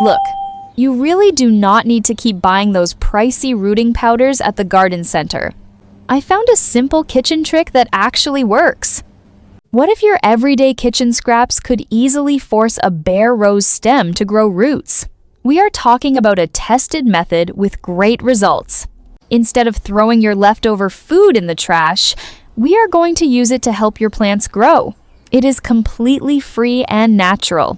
Look, you really do not need to keep buying those pricey rooting powders at the garden center. I found a simple kitchen trick that actually works. What if your everyday kitchen scraps could easily force a bare rose stem to grow roots? We are talking about a tested method with great results. Instead of throwing your leftover food in the trash, we are going to use it to help your plants grow. It is completely free and natural.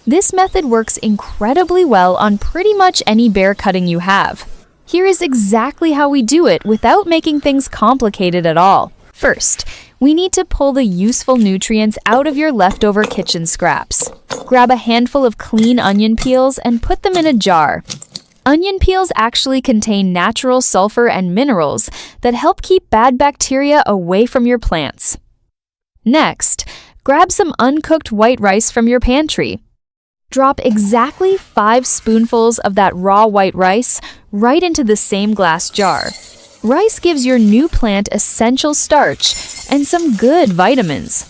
This method works incredibly well on pretty much any bare cutting you have. Here is exactly how we do it without making things complicated at all. First, we need to pull the useful nutrients out of your leftover kitchen scraps. Grab a handful of clean onion peels and put them in a jar. Onion peels actually contain natural sulfur and minerals that help keep bad bacteria away from your plants. Next, grab some uncooked white rice from your pantry. Drop exactly 5 spoonfuls of that raw white rice right into the same glass jar. Rice gives your new plant essential starch and some good vitamins.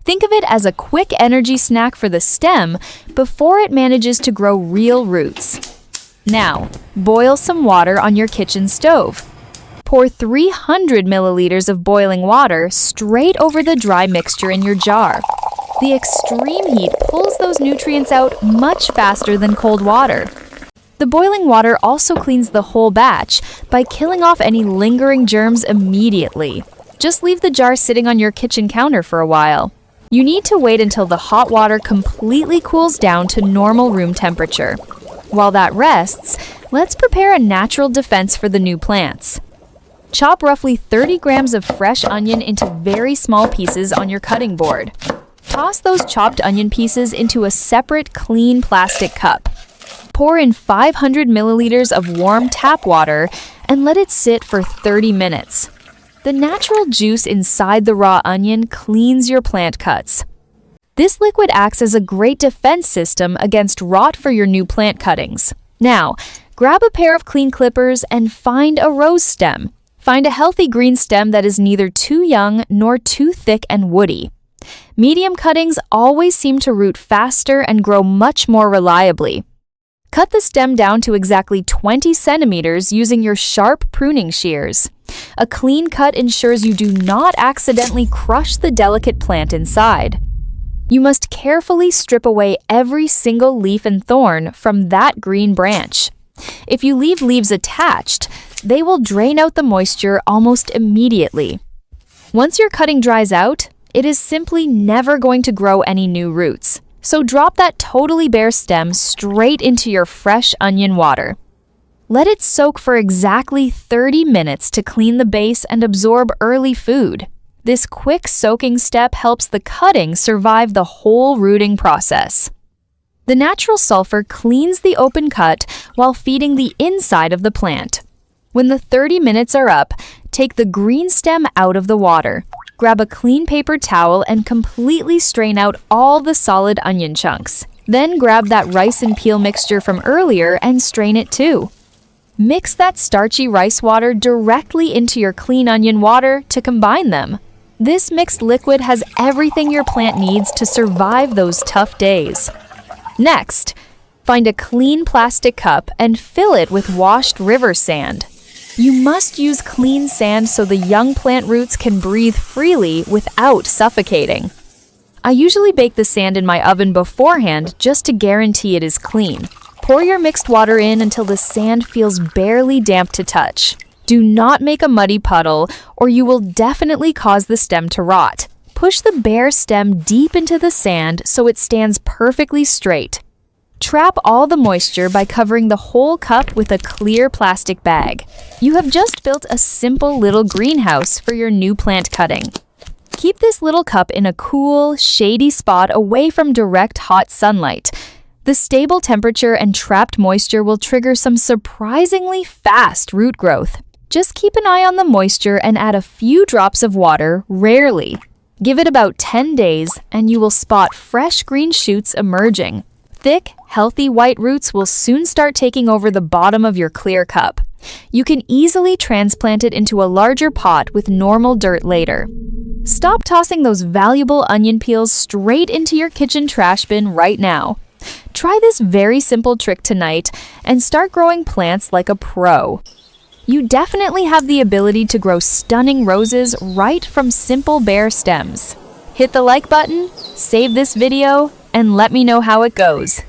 Think of it as a quick energy snack for the stem before it manages to grow real roots. Now, boil some water on your kitchen stove. Pour 300 milliliters of boiling water straight over the dry mixture in your jar. The extreme heat pulls those nutrients out much faster than cold water. The boiling water also cleans the whole batch by killing off any lingering germs immediately. Just leave the jar sitting on your kitchen counter for a while. You need to wait until the hot water completely cools down to normal room temperature. While that rests, let's prepare a natural defense for the new plants. Chop roughly 30 grams of fresh onion into very small pieces on your cutting board. Toss those chopped onion pieces into a separate clean plastic cup. Pour in 500 milliliters of warm tap water and let it sit for 30 minutes. The natural juice inside the raw onion cleans your plant cuts. This liquid acts as a great defense system against rot for your new plant cuttings. Now, grab a pair of clean clippers and find a rose stem. Find a healthy green stem that is neither too young nor too thick and woody. Medium cuttings always seem to root faster and grow much more reliably. Cut the stem down to exactly 20 centimeters using your sharp pruning shears. A clean cut ensures you do not accidentally crush the delicate plant inside. You must carefully strip away every single leaf and thorn from that green branch. If you leave leaves attached, they will drain out the moisture almost immediately. Once your cutting dries out, it is simply never going to grow any new roots. So drop that totally bare stem straight into your fresh onion water. Let it soak for exactly 30 minutes to clean the base and absorb early food. This quick soaking step helps the cutting survive the whole rooting process. The natural sulfur cleans the open cut while feeding the inside of the plant. When the 30 minutes are up, take the green stem out of the water. Grab a clean paper towel and completely strain out all the solid onion chunks. Then grab that rice and peel mixture from earlier and strain it too. Mix that starchy rice water directly into your clean onion water to combine them. This mixed liquid has everything your plant needs to survive those tough days. Next, find a clean plastic cup and fill it with washed river sand. You must use clean sand so the young plant roots can breathe freely without suffocating. I usually bake the sand in my oven beforehand just to guarantee it is clean. Pour your mixed water in until the sand feels barely damp to touch. Do not make a muddy puddle, or you will definitely cause the stem to rot. Push the bare stem deep into the sand so it stands perfectly straight. Trap all the moisture by covering the whole cup with a clear plastic bag. You have just built a simple little greenhouse for your new plant cutting. Keep this little cup in a cool, shady spot away from direct hot sunlight. The stable temperature and trapped moisture will trigger some surprisingly fast root growth. Just keep an eye on the moisture and add a few drops of water rarely. Give it about 10 days and you will spot fresh green shoots emerging. Thick, healthy white roots will soon start taking over the bottom of your clear cup. You can easily transplant it into a larger pot with normal dirt later. Stop tossing those valuable onion peels straight into your kitchen trash bin right now. Try this very simple trick tonight and start growing plants like a pro. You definitely have the ability to grow stunning roses right from simple bare stems. Hit the like button, save this video, and let me know how it goes.